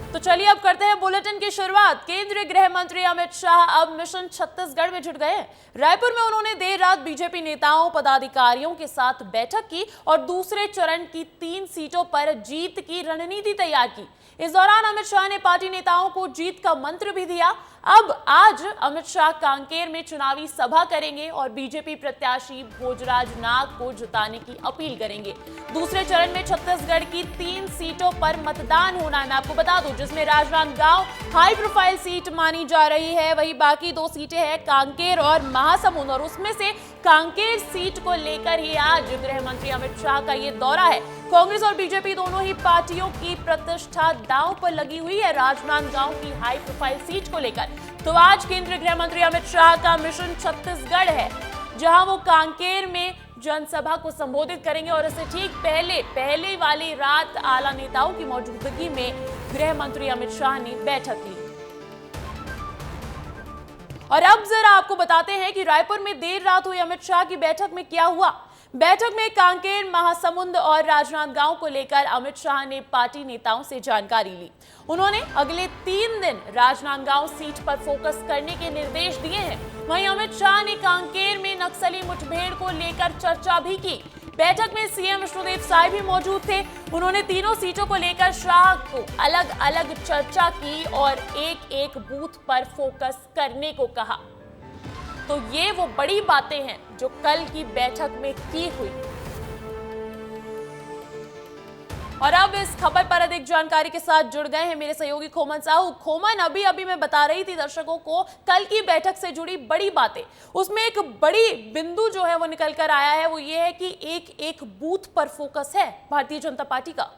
तो चलिए अब करते हैं बुलेटिन की शुरुआत। केंद्रीय गृह मंत्री अमित शाह अब मिशन छत्तीसगढ़ में जुट गए हैं। रायपुर में उन्होंने देर रात बीजेपी नेताओं पदाधिकारियों के साथ बैठक की और दूसरे चरण की 3 सीटों पर जीत की रणनीति तैयार की। इस दौरान अमित शाह ने पार्टी नेताओं को जीत का मंत्र भी दिया। अब आज अमित शाह कांकेर में चुनावी सभा करेंगे और बीजेपी प्रत्याशी भोजराज नाग को जिताने की अपील करेंगे। दूसरे चरण में छत्तीसगढ़ की 3 सीटों पर मतदान होना है, मैं आपको बता दूं, जिसमें राजनांदगांव हाई प्रोफाइल सीट मानी जा रही है। वहीं बाकी 2 सीटें हैं कांकेर और महासमुंद, और उसमें से कांकेर सीट को लेकर ही आज गृह मंत्री अमित शाह का ये दौरा है। कांग्रेस और बीजेपी दोनों ही पार्टियों की प्रतिष्ठा दांव पर लगी हुई है राजनांदगांव की हाई प्रोफाइल सीट को लेकर। तो आज केंद्रीय गृह मंत्री अमित शाह का मिशन छत्तीसगढ़ है, जहां वो कांकेर में जनसभा को संबोधित करेंगे और इससे ठीक पहले वाली रात आला नेताओं की मौजूदगी में गृह मंत्री अमित शाह ने बैठक ली। और अब जरा आपको बताते हैं कि रायपुर में देर रात हुई अमित शाह की बैठक में क्या हुआ। बैठक में कांकेर, महासमुंद और राजनांदगांव को लेकर अमित शाह ने पार्टी नेताओं से जानकारी ली। उन्होंने अगले 3 दिन राजनांदगांव सीट पर फोकस करने के निर्देश दिए हैं। वहीं अमित शाह ने कांकेर में नक्सली मुठभेड़ को लेकर चर्चा भी की। बैठक में सीएम विष्णुदेव साय भी मौजूद थे। उन्होंने तीनों सीटों को लेकर शाह को अलग अलग चर्चा की और एक बूथ पर फोकस करने को कहा। तो ये वो बड़ी बातें हैं जो कल की बैठक में की हुई। और अब इस खबर पर अधिक जानकारी के साथ जुड़ गए हैं मेरे सहयोगी खोमन साहू। खोमन, अभी मैं बता रही थी दर्शकों को कल की बैठक से जुड़ी बड़ी बातें, उसमें एक बड़ी बिंदु जो है वो निकल कर आया है, वो ये है कि एक बूथ पर फोकस है भारतीय जनता पार्टी का।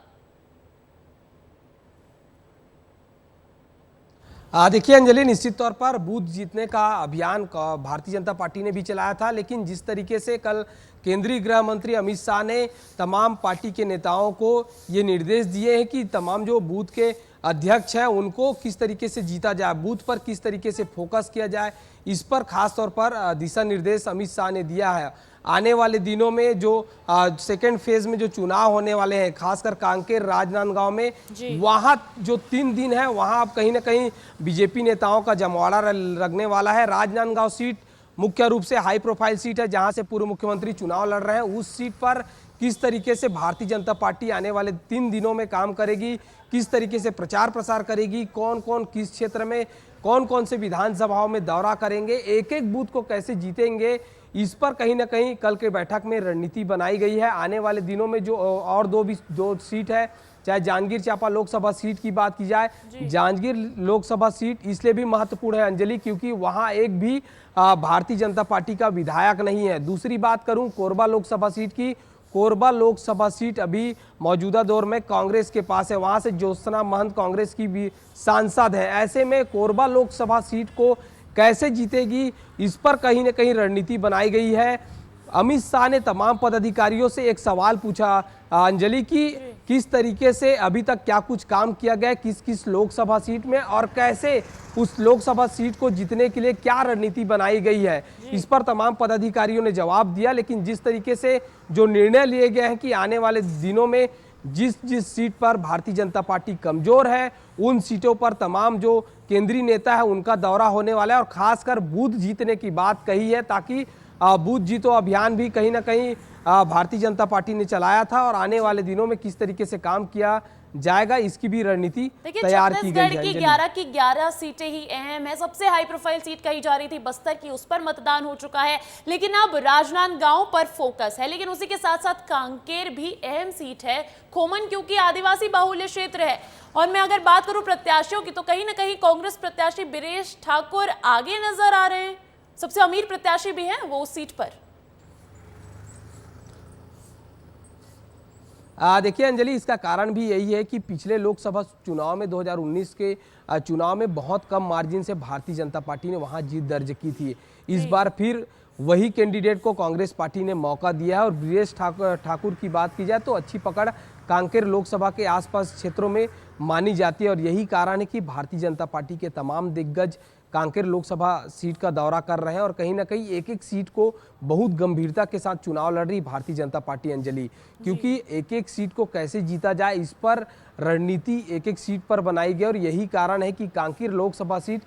देखिए अंजलि, निश्चित तौर पर बूथ जीतने का अभियान भारतीय जनता पार्टी ने भी चलाया था, लेकिन जिस तरीके से कल केंद्रीय गृह मंत्री अमित शाह ने तमाम पार्टी के नेताओं को ये निर्देश दिए हैं कि तमाम जो बूथ के अध्यक्ष हैं उनको किस तरीके से जीता जाए, बूथ पर किस तरीके से फोकस किया जाए, इस पर खास तौर पर दिशा निर्देश अमित शाह ने दिया है। आने वाले दिनों में जो सेकेंड फेज में जो चुनाव होने वाले हैं, खासकर कांकेर, राजनांदगांव में, वहां जो 3 दिन है वहां अब कहीं ना कहीं बीजेपी नेताओं का जमवाड़ा लगने वाला है। राजनांदगांव सीट मुख्य रूप से हाई प्रोफाइल सीट है, जहां से पूर्व मुख्यमंत्री चुनाव लड़ रहे हैं। उस सीट पर किस तरीके से भारतीय जनता पार्टी आने वाले 3 दिनों में काम करेगी, किस तरीके से प्रचार प्रसार करेगी, कौन कौन किस क्षेत्र में कौन कौन से विधानसभाओं में दौरा करेंगे, एक बूथ को कैसे जीतेंगे, इस पर कहीं ना कहीं कल के बैठक में रणनीति बनाई गई है। आने वाले दिनों में जो और दो सीट है, चाहे जांजगीर चांपा लोकसभा सीट की बात की जाए, जांजगीर लोकसभा सीट इसलिए भी महत्वपूर्ण है अंजलि क्योंकि वहां एक भी भारतीय जनता पार्टी का विधायक नहीं है। दूसरी बात करूं कोरबा लोकसभा सीट की, कोरबा लोकसभा सीट अभी मौजूदा दौर में कांग्रेस के पास है, वहां से ज्योत्सना महंत कांग्रेस की भी सांसद है। ऐसे में कोरबा लोकसभा सीट को कैसे जीतेगी, इस पर कहीं ना कहीं रणनीति बनाई गई है। अमित शाह ने तमाम पदाधिकारियों से एक सवाल पूछा अंजलि की किस तरीके से अभी तक क्या कुछ काम किया गया किस किस लोकसभा सीट में और कैसे उस लोकसभा सीट को जीतने के लिए क्या रणनीति बनाई गई है। इस पर तमाम पदाधिकारियों ने जवाब दिया, लेकिन जिस तरीके से जो निर्णय लिए गए हैं कि आने वाले दिनों में जिस सीट पर भारतीय जनता पार्टी कमजोर है उन सीटों पर तमाम जो केंद्रीय नेता है उनका दौरा होने वाला है और खासकर बूथ जीतने की बात कही है, ताकि बूथ जीतो अभियान भी कहीं ना कहीं भारतीय जनता पार्टी ने चलाया था और आने वाले दिनों में किस तरीके से काम किया जाएगा इसकी भी रणनीति तैयार की गई है। छत्तीसगढ़ की 11 की 11 सीटें ही अहम है। सबसे हाई प्रोफाइल सीट कही जा रही थी बस्तर की, उस पर मतदान हो चुका है, लेकिन अब राजनांदगांव पर फोकस है। लेकिन उसी के साथ साथ कांकेर भी अहम सीट है खोमन, क्योंकि आदिवासी बाहुल्य क्षेत्र है। और मैं अगर बात करूं प्रत्याशियों की तो कहीं ना कहीं कांग्रेस प्रत्याशी बीरेश ठाकुर आगे नजर आ रहे हैं, सबसे अमीर प्रत्याशी भी है वो उस सीट पर। देखिए अंजलि, इसका कारण भी यही है कि पिछले लोकसभा चुनाव में 2019 के चुनाव में बहुत कम मार्जिन से भारतीय जनता पार्टी ने वहां जीत दर्ज की थी। इस बार फिर वही कैंडिडेट को कांग्रेस पार्टी ने मौका दिया है और बीरेश ठाकुर की बात की जाए तो अच्छी पकड़ कांकेर लोकसभा के आसपास क्षेत्रों में मानी जाती है और यही कारण है कि भारतीय जनता पार्टी के तमाम दिग्गज कांकेर लोकसभा सीट का दौरा कर रहे हैं और कहीं ना कहीं एक एक सीट को बहुत गंभीरता के साथ चुनाव लड़ रही भारतीय जनता पार्टी अंजलि, क्योंकि एक एक सीट को कैसे जीता जाए इस पर रणनीति एक एक सीट पर बनाई गई और यही कारण है कि कांकेर लोकसभा सीट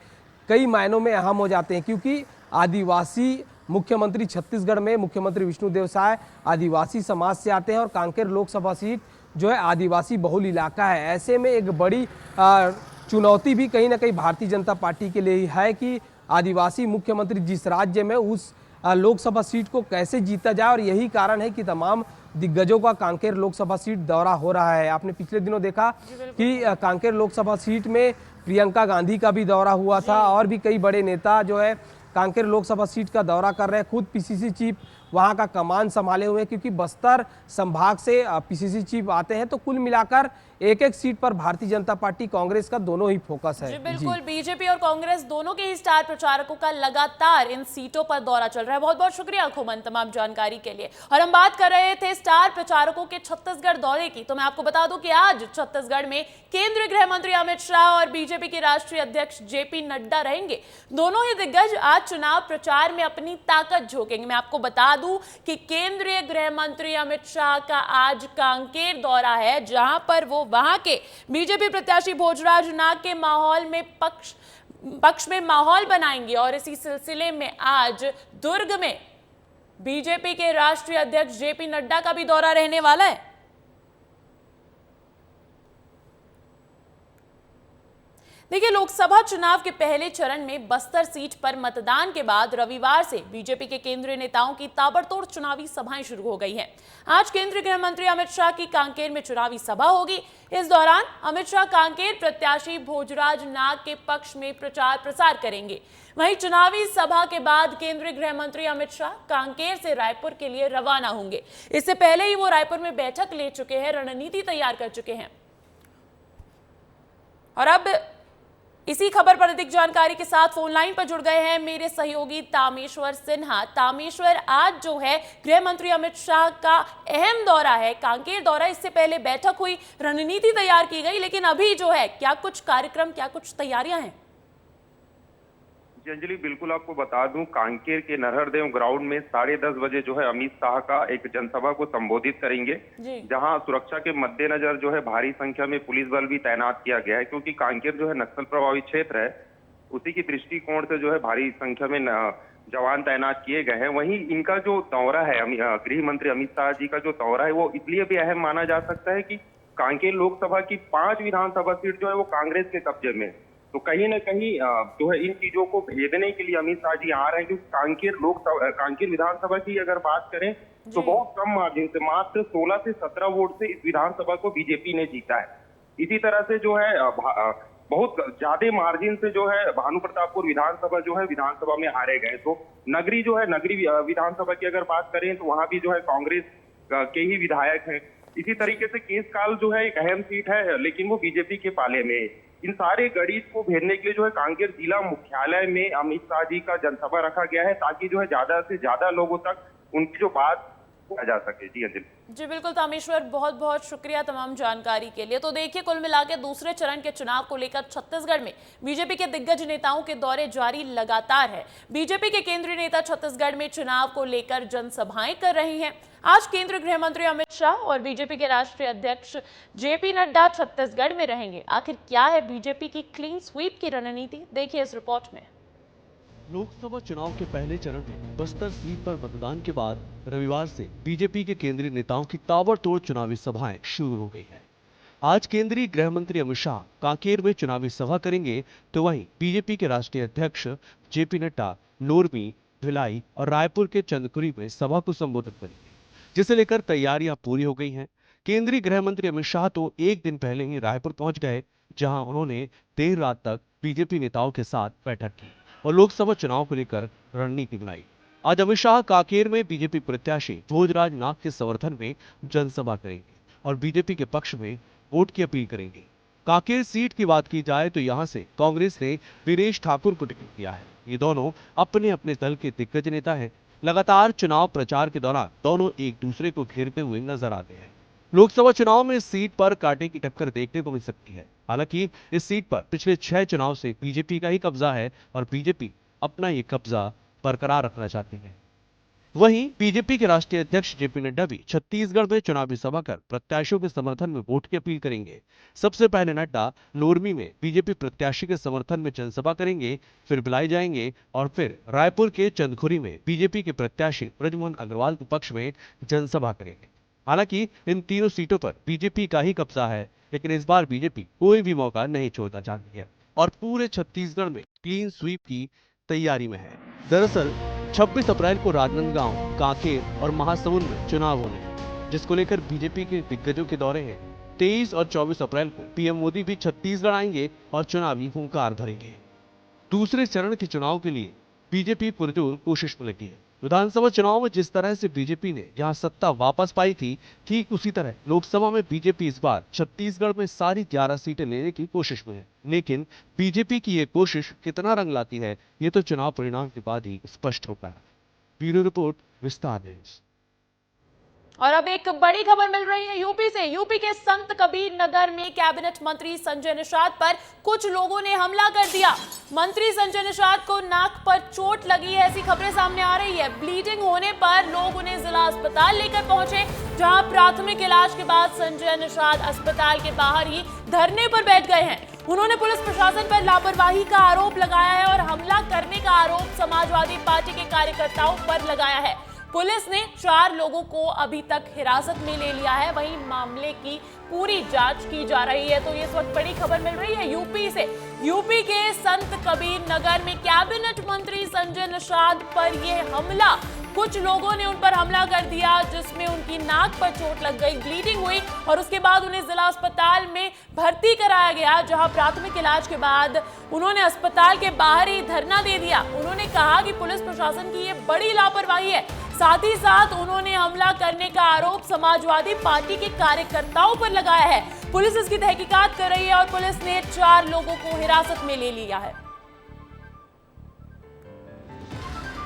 कई मायनों में अहम हो जाते हैं, क्योंकि आदिवासी मुख्यमंत्री छत्तीसगढ़ में मुख्यमंत्री विष्णुदेव साय आदिवासी समाज से आते हैं और कांकेर लोकसभा सीट जो है आदिवासी बहुल इलाका है। ऐसे में एक बड़ी चुनौती भी कहीं ना कहीं भारतीय जनता पार्टी के लिए है कि आदिवासी मुख्यमंत्री जिस राज्य में उस लोकसभा सीट को कैसे जीता जाए और यही कारण है कि तमाम दिग्गजों का कांकेर लोकसभा सीट दौरा हो रहा है। आपने पिछले दिनों देखा कि कांकेर लोकसभा सीट में प्रियंका गांधी का भी दौरा हुआ था और भी कई बड़े नेता जो है कांकेर लोकसभा सीट का दौरा कर रहे हैं। खुद पीसीसी चीफ वहां का कमान संभाले हुए हैं, क्योंकि बस्तर संभाग से पीसीसी चीफ आते हैं। तो कुल मिलाकर एक एक सीट पर भारतीय जनता पार्टी कांग्रेस का दोनों ही फोकस है। जी बिल्कुल, बीजेपी और कांग्रेस दोनों के ही स्टार प्रचारकों का लगातार इन सीटों पर दौरा चल रहा है। बहुत बहुत शुक्रिया खुमन तमाम जानकारी के लिए। और हम बात कर रहे थे स्टार प्रचारकों के छत्तीसगढ़ दौरे की, तो मैं आपको बता दूं कि आज छत्तीसगढ़ में केंद्रीय गृह मंत्री अमित शाह और बीजेपी के राष्ट्रीय अध्यक्ष जेपी नड्डा रहेंगे। दोनों ही दिग्गज आज चुनाव प्रचार में अपनी ताकत झोंकेंगे। मैं आपको बता दूं कि केंद्रीय गृह मंत्री अमित शाह का आज कांकेर दौरा है, जहां पर वो वहां के बीजेपी प्रत्याशी भोजराज नाग के माहौल में पक्ष में माहौल बनाएंगे। और इसी सिलसिले में आज दुर्ग में बीजेपी के राष्ट्रीय अध्यक्ष जेपी नड्डा का भी दौरा रहने वाला है। देखिए, लोकसभा चुनाव के पहले चरण में बस्तर सीट पर मतदान के बाद रविवार से बीजेपी के केंद्रीय नेताओं की ताबड़तोड़ चुनावी सभाएं शुरू हो गई हैं। आज केंद्रीय गृह मंत्री अमित शाह की कांकेर में चुनावी सभा होगी। इस दौरान अमित शाह कांकेर प्रत्याशी भोजराज नाग के पक्ष में प्रचार प्रसार करेंगे। वहीं चुनावी सभा के बाद केंद्रीय गृह मंत्री अमित शाह कांकेर से रायपुर के लिए रवाना होंगे। इससे पहले ही वो रायपुर में बैठक ले चुके हैं, रणनीति तैयार कर चुके हैं। और अब इसी खबर पर अधिक जानकारी के साथ फोन लाइन पर जुड़ गए हैं मेरे सहयोगी तामेश्वर सिन्हा। तामेश्वर, आज जो है गृह मंत्री अमित शाह का अहम दौरा है, कांकेर दौरा। इससे पहले बैठक हुई, रणनीति तैयार की गई, लेकिन अभी जो है क्या कुछ कार्यक्रम, क्या कुछ तैयारियां हैं? जी अंजलि, बिल्कुल आपको बता दूं, कांकेर के नरहरदेव ग्राउंड में 10:30 बजे जो है अमित शाह का एक जनसभा को संबोधित करेंगे, जहां सुरक्षा के मद्देनजर जो है भारी संख्या में पुलिस बल भी तैनात किया गया है, क्योंकि कांकेर जो है नक्सल प्रभावित क्षेत्र है। उसी की दृष्टिकोण से जो है भारी संख्या में जवान तैनात किए गए हैं। वहीं इनका जो दौरा है, गृह मंत्री अमित शाह जी का जो दौरा है, वो इसलिए भी अहम माना जा सकता है कि कांकेर लोकसभा की 5 विधानसभा सीट जो है वो कांग्रेस के कब्जे में। तो कहीं ना कहीं जो है इन चीजों को भेदने के लिए अमित शाह जी आ रहे हैं, क्योंकि कांकेर विधानसभा की अगर बात करें तो बहुत कम मार्जिन से, मात्र 16 से 17 वोट से इस विधानसभा को बीजेपी ने जीता है। इसी तरह से जो है बहुत ज्यादा मार्जिन से जो है भानु प्रतापपुर विधानसभा जो है विधानसभा में हारे गए। तो नगरी विधानसभा की अगर बात करें तो वहां भी जो है कांग्रेस के ही विधायक हैं। इसी तरीके से केसकाल जो है एक अहम सीट है, लेकिन वो बीजेपी के पाले में। इन सारे गणित को भेदने के लिए जो है कांकेर जिला मुख्यालय में अमित शाह जी का जनसभा रखा गया है, ताकि जो है ज्यादा से ज्यादा लोगों तक उनकी जो बात जा सके। जी अंजलि। जी बिल्कुल तामेश्वर, बहुत बहुत शुक्रिया तमाम जानकारी के लिए। तो देखिए, कुल मिलाकर दूसरे चरण के चुनाव को लेकर छत्तीसगढ़ में बीजेपी के दिग्गज नेताओं के दौरे जारी लगातार है। बीजेपी के केंद्रीय नेता छत्तीसगढ़ में चुनाव को लेकर जनसभाएं कर रहे हैं। आज केंद्रीय गृह मंत्री अमित शाह और बीजेपी के राष्ट्रीय अध्यक्ष जेपी नड्डा छत्तीसगढ़ में रहेंगे। आखिर क्या है बीजेपी की क्लीन स्वीप की रणनीति, देखिए इस रिपोर्ट में। लोकसभा चुनाव के पहले चरण में बस्तर सीट पर मतदान के बाद रविवार से बीजेपी के केंद्रीय नेताओं की ताबड़तोड़ चुनावी सभाएं शुरू हो गई हैं। आज केंद्रीय गृह मंत्री अमित शाह कांकेर में चुनावी सभा करेंगे, तो वहीं बीजेपी के राष्ट्रीय अध्यक्ष जेपी नड्डा नोरमी, भिलाई और रायपुर के चंदकुरी में सभा को संबोधित करेंगे, जिसे लेकर तैयारियां पूरी हो गई हैं। केंद्रीय गृह मंत्री अमित शाह तो एक दिन पहले ही रायपुर पहुंच गए, जहां उन्होंने देर रात तक बीजेपी नेताओं के साथ बैठक की और लोकसभा चुनाव को लेकर रणनीति बनाई। आज अमित शाह कांकेर में बीजेपी प्रत्याशी भोजराज नाग के समर्थन में जनसभा करेंगे और बीजेपी के पक्ष में वोट की अपील करेंगे। कांकेर सीट की बात की जाए तो यहां से कांग्रेस ने वीरेश ठाकुर को टिकट दिया है। ये दोनों अपने अपने दल के दिग्गज नेता हैं। लगातार चुनाव प्रचार के दौरान दोनों एक दूसरे को घेरते हुए नजर आते हैं। लोकसभा चुनाव में इस सीट पर कांटे की टक्कर देखने को मिल सकती है। हालांकि इस सीट पर पिछले 6 चुनाव से बीजेपी का ही कब्जा है और बीजेपी अपना ये कब्जा बरकरार रखना चाहती है। वहीं बीजेपी के राष्ट्रीय अध्यक्ष जेपी नड्डा भी छत्तीसगढ़ में चुनावी सभा कर प्रत्याशियों के समर्थन में वोट की अपील करेंगे। सबसे पहले नड्डा लोरमी में बीजेपी प्रत्याशी के समर्थन में जनसभा करेंगे, फिर भिलाई जाएंगे और फिर रायपुर के चंदखुरी में बीजेपी के प्रत्याशी ब्रजमोहन अग्रवाल के पक्ष में जनसभा करेंगे। हालांकि इन तीनों सीटों पर बीजेपी का ही कब्जा है, लेकिन इस बार बीजेपी कोई भी मौका नहीं छोड़ना चाहती है और पूरे छत्तीसगढ़ में क्लीन स्वीप की तैयारी में है। दरअसल 26 अप्रैल को राजनांदगांव, कांकेर और महासमुंद में चुनाव होने हैं, जिसको लेकर बीजेपी के दिग्गजों के दौरे हैं। 23 और 24 अप्रैल को पीएम मोदी भी छत्तीसगढ़ आएंगे और चुनावी हुंकार भरेंगे। दूसरे चरण के चुनाव के लिए बीजेपी पुरजोर कोशिश में लगी है। विधानसभा चुनाव में जिस तरह से बीजेपी ने यहां सत्ता वापस पाई थी, ठीक उसी तरह लोकसभा में बीजेपी इस बार छत्तीसगढ़ में सारी 11 सीटें लेने की कोशिश में है। लेकिन बीजेपी की ये कोशिश कितना रंग लाती है, ये तो चुनाव परिणाम के बाद ही स्पष्ट होगा। ब्यूरो रिपोर्ट, विस्तार न्यूज़। और अब एक बड़ी खबर मिल रही है यूपी से। यूपी के संत कबीर नगर में कैबिनेट मंत्री संजय निषाद पर कुछ लोगों ने हमला कर दिया। मंत्री संजय निषाद को नाक पर चोट लगी है, ऐसी खबरें सामने आ रही है। ब्लीडिंग होने पर लोग उन्हें जिला अस्पताल लेकर पहुंचे, जहां प्राथमिक इलाज के बाद संजय निषाद अस्पताल के बाहर ही धरने पर बैठ गए हैं। उन्होंने पुलिस प्रशासन पर लापरवाही का आरोप लगाया है और हमला करने का आरोप समाजवादी पार्टी के कार्यकर्ताओं पर लगाया है। पुलिस ने 4 लोगों को अभी तक हिरासत में ले लिया है। वहीं मामले की पूरी जांच की जा रही है। तो ये इस वक्त बड़ी खबर मिल रही है यूपी से। यूपी के संत कबीर नगर में कैबिनेट मंत्री संजय निषाद पर यह हमला, कुछ लोगों ने उन पर हमला कर दिया, जिसमें उनकी नाक पर चोट लग गई, ब्लीडिंग हुई और उसके बाद उन्हें जिला अस्पताल में भर्ती कराया गया, जहां प्राथमिक इलाज के बाद उन्होंने अस्पताल के बाहर ही धरना दे दिया। उन्होंने कहा कि पुलिस प्रशासन की ये बड़ी लापरवाही है। साथ ही साथ उन्होंने हमला करने का आरोप समाजवादी पार्टी के कार्यकर्ताओं पर लगाया है। पुलिस इसकी तहकीकात कर रही है और पुलिस ने 4 लोगों को हिरासत में ले लिया है।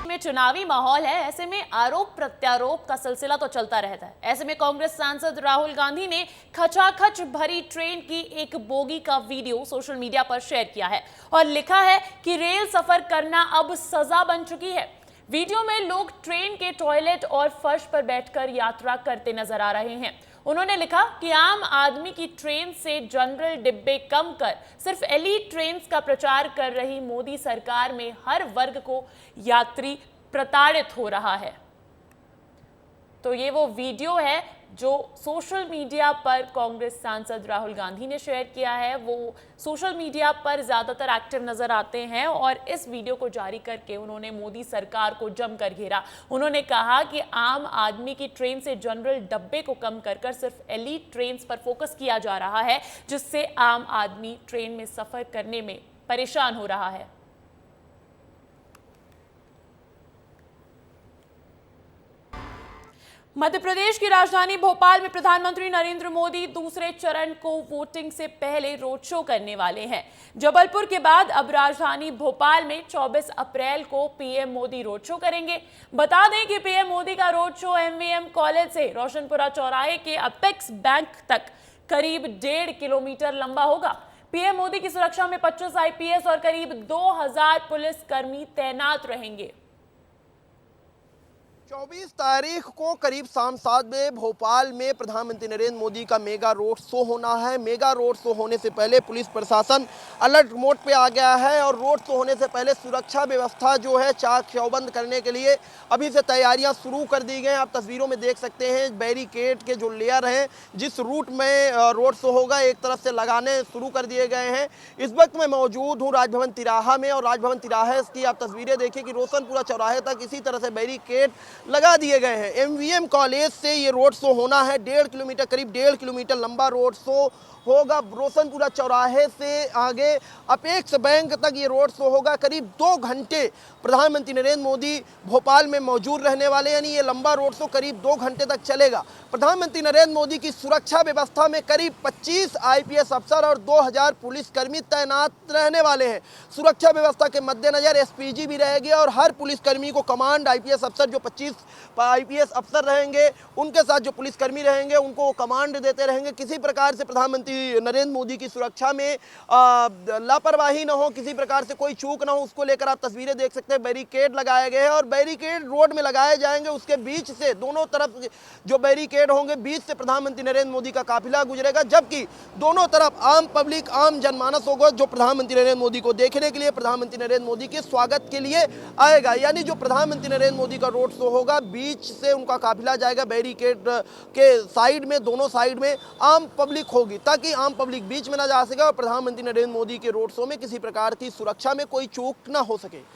में चुनावी माहौल है, ऐसे में आरोप प्रत्यारोप का सिलसिला तो चलता रहता है। ऐसे में कांग्रेस सांसद राहुल गांधी ने खचाखच भरी ट्रेन की एक बोगी का वीडियो सोशल मीडिया पर शेयर किया है और लिखा है कि रेल सफर करना अब सजा बन चुकी है। वीडियो में लोग ट्रेन के टॉयलेट और फर्श पर बैठकर यात्रा करते नजर आ रहे हैं। उन्होंने लिखा कि आम आदमी की ट्रेन से जनरल डिब्बे कम कर सिर्फ एलीट ट्रेन का प्रचार कर रही मोदी सरकार में हर वर्ग को यात्री प्रताड़ित हो रहा है। तो ये वो वीडियो है जो सोशल मीडिया पर कांग्रेस सांसद राहुल गांधी ने शेयर किया है। वो सोशल मीडिया पर ज्यादातर एक्टिव नजर आते हैं और इस वीडियो को जारी करके उन्होंने मोदी सरकार को जमकर घेरा। उन्होंने कहा कि आम आदमी की ट्रेन से जनरल डब्बे को कम कर सिर्फ एलीट ट्रेन पर फोकस किया जा रहा है, जिससे आम आदमी ट्रेन में सफर करने में परेशान हो रहा है। मध्य प्रदेश की राजधानी भोपाल में प्रधानमंत्री नरेंद्र मोदी दूसरे चरण को वोटिंग से पहले रोड शो करने वाले हैं। जबलपुर के बाद अब राजधानी भोपाल में 24 अप्रैल को पीएम मोदी रोड शो करेंगे। बता दें कि पीएम मोदी का रोड शो एमवीएम कॉलेज से रोशनपुरा चौराहे के अपेक्स बैंक तक करीब 1.5 किलोमीटर लंबा होगा। पीएम मोदी की सुरक्षा में 25 आईपीएस और करीब 2000 पुलिसकर्मी तैनात रहेंगे। 24 तारीख को करीब शाम 7 बजे भोपाल में प्रधानमंत्री नरेंद्र मोदी का मेगा रोड शो होना है। मेगा रोड शो होने से पहले पुलिस प्रशासन अलर्ट मोड पे आ गया है और रोड शो होने से पहले सुरक्षा व्यवस्था जो है चाक चौबंद करने के लिए अभी से तैयारियां शुरू कर दी गई हैं। आप तस्वीरों में देख सकते हैं बैरिकेड के जो लेयर हैं, जिस रूट में रोड शो होगा एक तरफ से लगाने शुरू कर दिए गए हैं। इस वक्त मैं मौजूद हूँ राजभवन तिराहा में और राजभवन तिराहे की आप तस्वीरें देखिए कि रोशनपुरा चौराहे तक इसी तरह से बैरिकेड लगा दिए गए हैं। एमवीएम कॉलेज से ये रोड शो होना है। 1.5 किलोमीटर, करीब 1.5 किलोमीटर लंबा रोड शो होगा रोशनपुरा चौराहे से आगे अपेक्स बैंक तक ये रोड शो होगा। करीब 2 घंटे प्रधानमंत्री नरेंद्र मोदी भोपाल में मौजूद रहने वाले, यानी ये लंबा रोड शो करीब 2 घंटे तक चलेगा। प्रधानमंत्री नरेंद्र मोदी की सुरक्षा व्यवस्था में करीब 25 आईपीएस अफसर और 2000 पुलिसकर्मी तैनात रहने वाले हैं। सुरक्षा व्यवस्था के मद्देनजर एसपीजी भी रहेगी और हर पुलिसकर्मी को कमांड, आईपीएस अफसर जो 25 आईपीएस अफसर रहेंगे उनके साथ जो पुलिसकर्मी रहेंगे उनको वो कमांड देते रहेंगे। किसी प्रकार से प्रधानमंत्री नरेंद्र मोदी की सुरक्षा में लापरवाही न हो, किसी प्रकार से कोई चूक ना हो, उसको लेकर आप तस्वीरें देख सकते हैं। बैरिकेड लगाए गए हैं और बैरिकेड रोड में लगाए जाएंगे, उसके बीच से दोनों तरफ जो बैरिकेड होंगे बीच से प्रधानमंत्री नरेंद्र मोदी का काफिला गुजरेगा, जबकि दोनों तरफ आम पब्लिक, आम जनमानस होगा जो प्रधानमंत्री नरेंद्र मोदी को देखने के लिए, प्रधानमंत्री नरेंद्र मोदी के स्वागत के लिए आएगा। यानी जो प्रधानमंत्री नरेंद्र मोदी का रोड शो होगा बीच से उनका काफिला जाएगा, बैरिकेड के साइड में, दोनों साइड में आम पब्लिक होगी ताकि आम पब्लिक बीच में ना जा सके और प्रधानमंत्री नरेंद्र मोदी के रोड शो में किसी प्रकार की सुरक्षा में कोई चूक ना हो सके।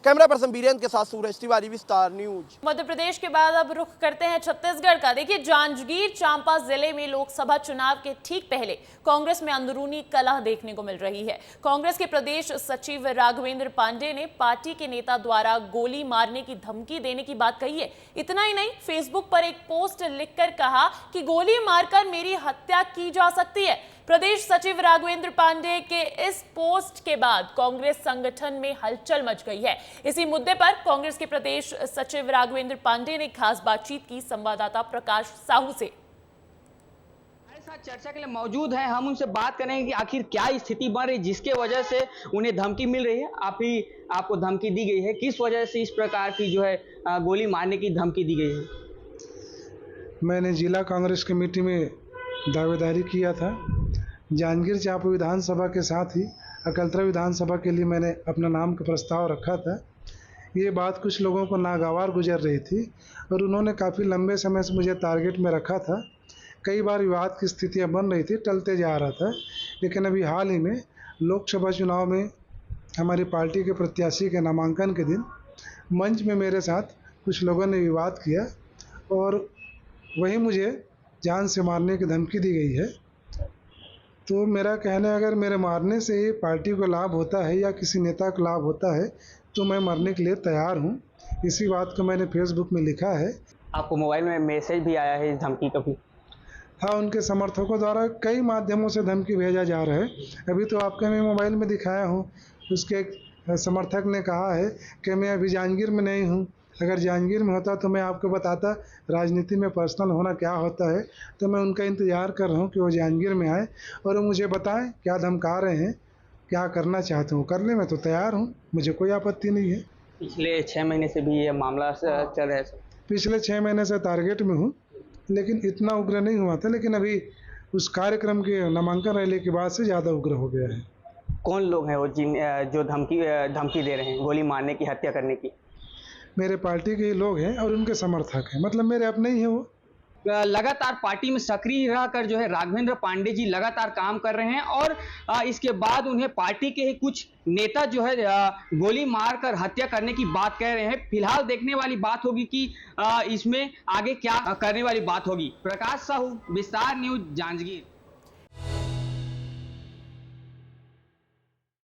कैमरा पर्सन बीरेंद्र के साथ सूरज तिवारी, विस्तार न्यूज। मध्य प्रदेश के बाद अब रुख करते हैं छत्तीसगढ़ का। देखिए, जांजगीर चांपा जिले में लोकसभा चुनाव के ठीक पहले कांग्रेस में अंदरूनी कलह देखने को मिल रही है। कांग्रेस के प्रदेश सचिव राघवेंद्र पांडे ने पार्टी के नेता द्वारा गोली मारने की धमकी देने की बात कही है। इतना ही नहीं, फेसबुक पर एक पोस्ट लिखकर कहा कि गोली मारकर मेरी हत्या की जा सकती है। प्रदेश सचिव राघवेंद्र पांडे के इस पोस्ट के बाद कांग्रेस संगठन में हलचल मच गई है। इसी मुद्दे पर कांग्रेस के प्रदेश सचिव राघवेंद्र पांडे ने खास बातचीत की संवाददाता प्रकाश साहू से। हमारे साथ चर्चा के लिए मौजूद हैं, हम उनसे बात करेंगे कि आखिर क्या स्थिति बन रही जिसके वजह से उन्हें धमकी मिल रही है। आपको धमकी दी गई है, किस वजह से इस प्रकार की जो है गोली मारने की धमकी दी गई है? मैंने जिला कांग्रेस कमेटी में दावेदारी किया था। जांजगीर चांपा विधानसभा के साथ ही अकलतरा विधानसभा के लिए मैंने अपना नाम का प्रस्ताव रखा था। ये बात कुछ लोगों को नागवार गुजर रही थी और उन्होंने काफ़ी लंबे समय से मुझे टारगेट में रखा था। कई बार विवाद की स्थितियां बन रही थी, टलते जा रहा था, लेकिन अभी हाल ही में लोकसभा चुनाव में हमारी पार्टी के प्रत्याशी के नामांकन के दिन मंच में मेरे साथ कुछ लोगों ने विवाद किया और वहीं मुझे जान से मारने की धमकी दी गई है। तो मेरा कहना है, अगर मेरे मारने से पार्टी को लाभ होता है या किसी नेता को लाभ होता है तो मैं मरने के लिए तैयार हूं। इसी बात को मैंने फेसबुक में लिखा है। आपको मोबाइल में मैसेज भी आया है इस धमकी का भी? हाँ, उनके समर्थकों द्वारा कई माध्यमों से धमकी भेजा जा रहा है। अभी तो आपके मैं मोबाइल में दिखाया हूँ, उसके एक समर्थक ने कहा है कि मैं अभी जांजगीर में नहीं हूँ, अगर जांजगीर में होता तो मैं आपको बताता राजनीति में पर्सनल होना क्या होता है। तो मैं उनका इंतज़ार कर रहा हूँ कि वो जांजगीर में आए और वो मुझे बताएं क्या धमका रहे हैं, क्या करना चाहते हो। करने में तो तैयार हूँ, मुझे कोई आपत्ति नहीं है। पिछले 6 महीने से भी ये मामला चल रहा है? पिछले 6 महीने से टारगेट में हूँ, लेकिन इतना उग्र नहीं हुआ था, लेकिन अभी उस कार्यक्रम के नामांकन रैली के बाद से ज़्यादा उग्र हो गया है। कौन लोग हैं वो जो धमकी दे रहे हैं गोली मारने की, हत्या करने की? मेरे पार्टी के ही लोग हैं और उनके समर्थक हैं, मतलब मेरे अपने ही हैं। वो लगातार पार्टी में सक्रिय रहकर जो है राघवेंद्र पांडे जी लगातार काम कर रहे हैं और इसके बाद उन्हें पार्टी के ही कुछ नेता जो है गोली मारकर हत्या करने की बात कह रहे हैं। फिलहाल देखने वाली बात होगी कि इसमें आगे क्या करने वाली बात होगी। प्रकाश साहू, विस्तार न्यूज, जांजगीर।